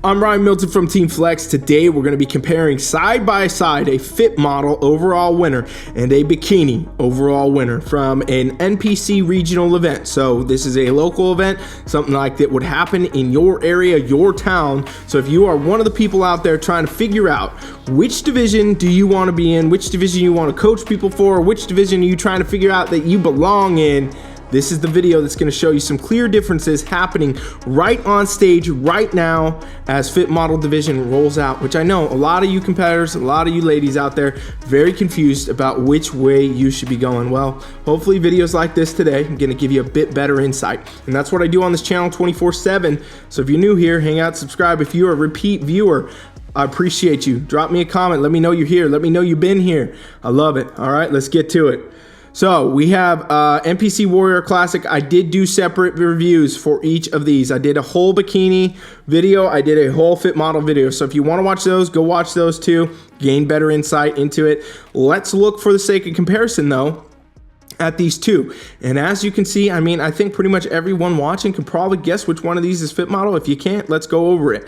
I'm Ryan Milton from Team Flex. Today we're going to be comparing side by side a Fit Model overall winner and a bikini overall winner from an NPC regional event. So this is a local event, something like that would happen in your area, your town. So if you are one of the people out there trying to figure out which division do you want to be in, which division you want to coach people for, which division are you trying to figure out that you belong in, this is the video that's going to show you some clear differences happening right on stage right now as Fit Model division rolls out, which I know a lot of you competitors, a lot of you ladies out there, very confused about which way you should be going. Well, hopefully videos like this today, I'm going to give you a bit better insight. And that's what I do on this channel 24/7. So if you're new here, hang out, subscribe. If you're a repeat viewer, I appreciate you. Drop me a comment. Let me know you're here. Let me know you've been here. I love it. All right, let's get to it. So we have NPC Warrior Classic. I did do separate reviews for each of these. I did a whole bikini video. I did a whole Fit Model video. So if you want to watch those, go watch those too. Gain better insight into it. Let's look, for the sake of comparison though, at these two. And as you can see, I mean, I think pretty much everyone watching can probably guess which one of these is Fit Model. If you can't, let's go over it.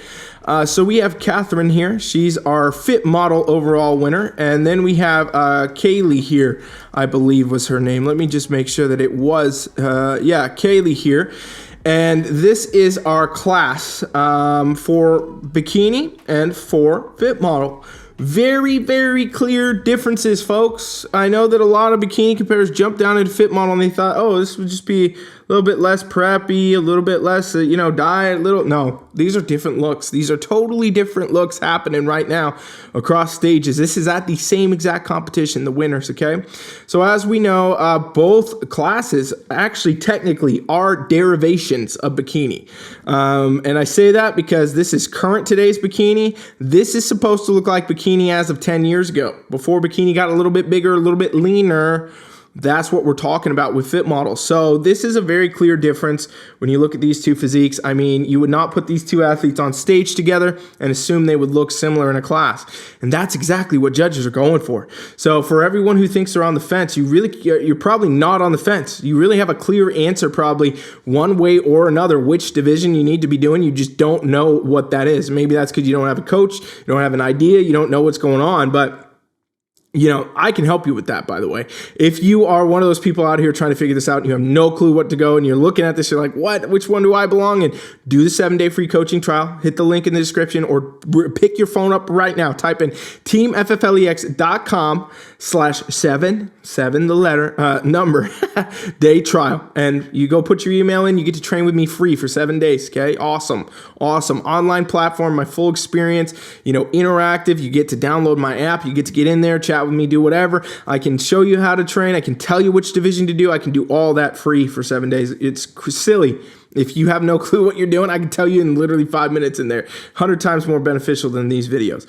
So we have Catherine here. She's our Fit Model overall winner. And then we have Kaylee here, I believe was her name. Let me just make sure that it was, yeah, Kaylee here. And this is our class for bikini and for Fit Model. Very, very clear differences, folks. I know that a lot of bikini competitors jumped down into Fit Model and they thought, oh, this would just be a little bit less preppy, a little bit less, diet, no, these are different looks. These are totally different looks happening right now across stages. This is at the same exact competition, the winners, okay? So as we know, both classes actually technically are derivations of bikini. And I say that because this is current today's bikini. This is supposed to look like bikini as of 10 years ago. Before bikini got a little bit bigger, a little bit leaner. That's what we're talking about with Fit Model. So this is a very clear difference when you look at these two physiques. I mean, you would not put these two athletes on stage together and assume they would look similar in a class. And that's exactly what judges are going for. So for everyone who thinks they're on the fence, you're probably not on the fence. You really have a clear answer probably one way or another which division you need to be doing. You just don't know what that is. Maybe that's because you don't have a coach, you don't have an idea, you don't know what's going on, but I can help you with that, by the way. If you are one of those people out here trying to figure this out and you have no clue what to go and you're looking at this, you're like, what? Which one do I belong in? Do the 7-day free coaching trial. Hit the link in the description or pick your phone up right now. Type in teamfflex.com/7 the letter, number, day trial. And you go put your email in, you get to train with me free for 7 days, okay? Awesome. Awesome. Online platform, my full experience, interactive. You get to download my app. You get to get in there, chat with me, do whatever. I can show you how to train. I can tell you which division to do. I can do all that free for 7 days. It's silly. If you have no clue what you're doing, I can tell you in literally 5 minutes in there. 100 times more beneficial than these videos.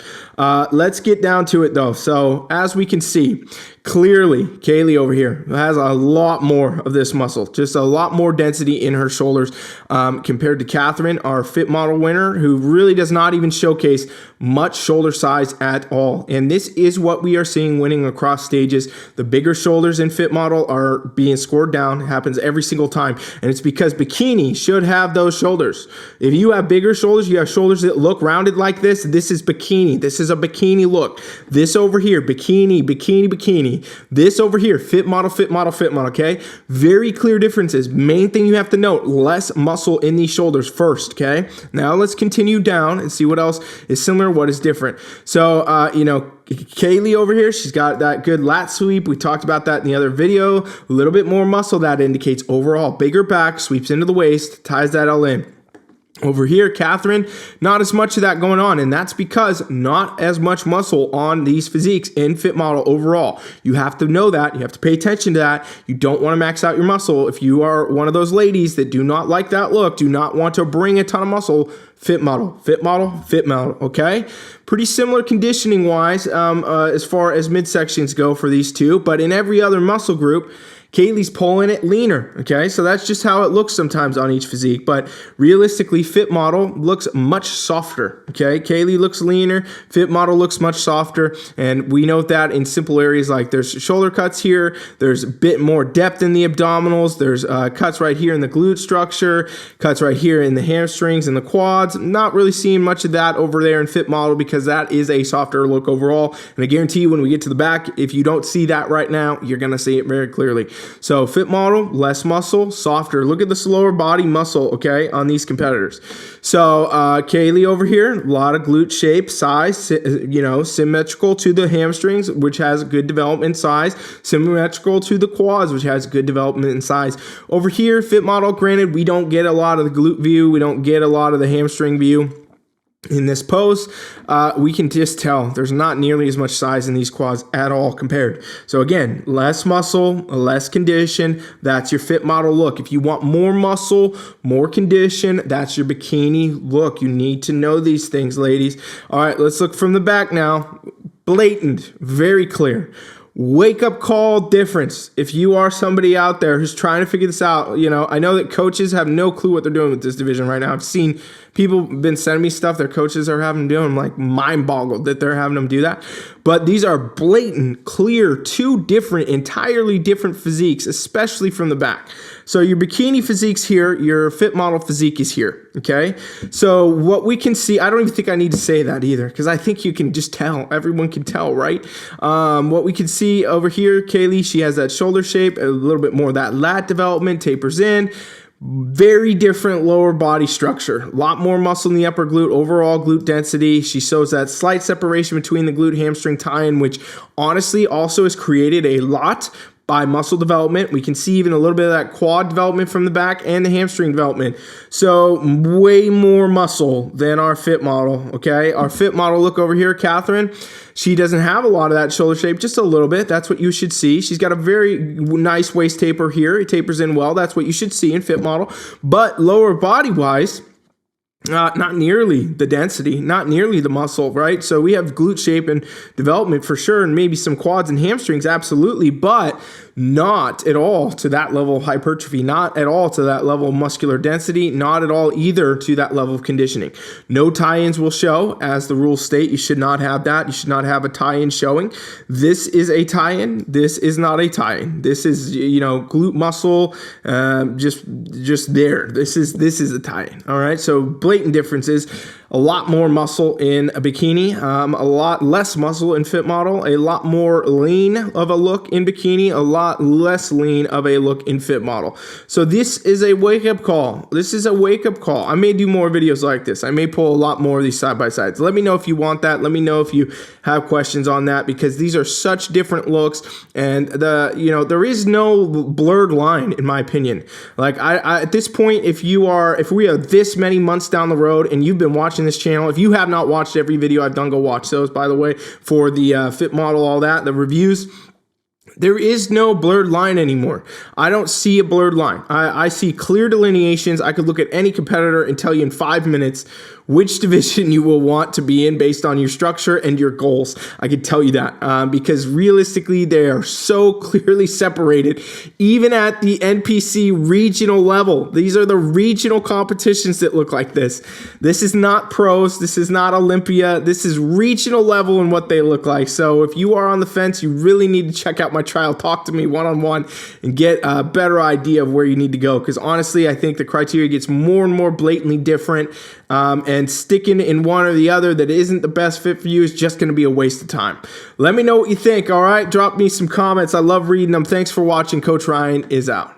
Let's get down to it though. So as we can see, clearly Kaylee over here has a lot more of this muscle, just a lot more density in her shoulders compared to Catherine, our Fit Model winner, who really does not even showcase much shoulder size at all. And this is what we are seeing winning across stages. The bigger shoulders in Fit Model are being scored down. It happens every single time. And it's because bikini should have those shoulders. If you have bigger shoulders, you have shoulders that look rounded like this, this is bikini. This is a bikini look. This over here, bikini, bikini, bikini. This over here, Fit Model, Fit Model, Fit Model, okay? Very clear differences. Main thing you have to note, less muscle in these shoulders first, okay? Now let's continue down and see what else is similar, what is different. So, Kaylee over here, she's got that good lat sweep. We talked about that in the other video. A little bit more muscle, that indicates overall bigger back, sweeps into the waist, ties that all in. Over here, Catherine, not as much of that going on, and that's because not as much muscle on these physiques in Fit Model overall. You have to know that. You have to pay attention to that. You don't want to max out your muscle. If you are one of those ladies that do not like that look, do not want to bring a ton of muscle, Fit Model, Fit Model, Fit Model, okay? Pretty similar conditioning-wise as far as midsections go for these two, but in every other muscle group, Kaylee's pulling it leaner, okay? So that's just how it looks sometimes on each physique, but realistically, Fit Model looks much softer, okay? Kaylee looks leaner, Fit Model looks much softer, and we note that in simple areas like there's shoulder cuts here, there's a bit more depth in the abdominals, there's cuts right here in the glute structure, cuts right here in the hamstrings and the quads, quads, not really seeing much of that over there in Fit Model because that is a softer look overall. And I guarantee you when we get to the back, if you don't see that right now, you're going to see it very clearly. So Fit Model, less muscle, softer. Look at this lower body muscle, okay, on these competitors. So Kaylee over here, a lot of glute shape, size, you know, symmetrical to the hamstrings, which has good development size, symmetrical to the quads, which has good development and size. Over here, Fit Model, granted, we don't get a lot of the glute view, we don't get a lot of the hamstring view. In this pose, we can just tell there's not nearly as much size in these quads at all compared. So again, less muscle, less condition, that's your Fit Model look. If you want more muscle, more condition, that's your bikini look. You need to know these things, ladies. All right, let's look from the back now. Blatant, very clear. Wake up call difference. If you are somebody out there who's trying to figure this out, you know, I know that coaches have no clue what they're doing with this division right now. I've seen people been sending me stuff their coaches are having them do. I'm like mind boggled that they're having them do that. But these are blatant, clear, two different, entirely different physiques, especially from the back. So your bikini physique's here, your Fit Model physique is here, okay? So what we can see, I don't even think I need to say that either, because I think you can just tell. Everyone can tell, right? What we can see over here, Kaylee, she has that shoulder shape, a little bit more of that lat development, tapers in. Very different lower body structure. A lot more muscle in the upper glute, overall glute density. She shows that slight separation between the glute hamstring tie-in, which honestly also has created a lot by muscle development. We can see even a little bit of that quad development from the back and the hamstring development. So way more muscle than our Fit Model, okay? Our Fit Model, look over here, Catherine. She doesn't have a lot of that shoulder shape, just a little bit. That's what you should see. She's got a very nice waist taper here. It tapers in well. That's what you should see in Fit Model. But lower body-wise, not nearly the density, not nearly the muscle, right? So we have glute shape and development for sure, and maybe some quads and hamstrings, absolutely, but not at all to that level of hypertrophy, not at all to that level of muscular density, not at all either to that level of conditioning. No tie-ins will show, as the rules state. You should not have that. You should not have a tie-in showing. This is a tie-in. This is not a tie-in. This is, you know, glute muscle, just there. This is a tie-in. All right. So blatant differences. A lot more muscle in a bikini, a lot less muscle in Fit Model, a lot more lean of a look in bikini, a lot less lean of a look in Fit Model. So this is a wake-up call. This is a wake-up call. I may do more videos like this. I may pull a lot more of these side-by-sides. Let me know if you want that. Let me know if you have questions on that, because these are such different looks, and there is no blurred line in my opinion. Like I at this point, if we are this many months down the road and you've been watching this channel, if you have not watched every video I've done, go watch those, by the way, for the Fit Model, all that, the reviews. There is no blurred line anymore. I don't see a blurred line. I see clear delineations. I could look at any competitor and tell you in 5 minutes which division you will want to be in based on your structure and your goals. I can tell you that because realistically, they are so clearly separated, even at the NPC regional level. These are the regional competitions that look like this. This is not pros. This is not Olympia. This is regional level and what they look like. So if you are on the fence, you really need to check out my trial. Talk to me one-on-one and get a better idea of where you need to go. Because honestly, I think the criteria gets more and more blatantly different. And sticking in one or the other that isn't the best fit for you is just going to be a waste of time. Let me know what you think, all right? Drop me some comments. I love reading them. Thanks for watching. Coach Ryan is out.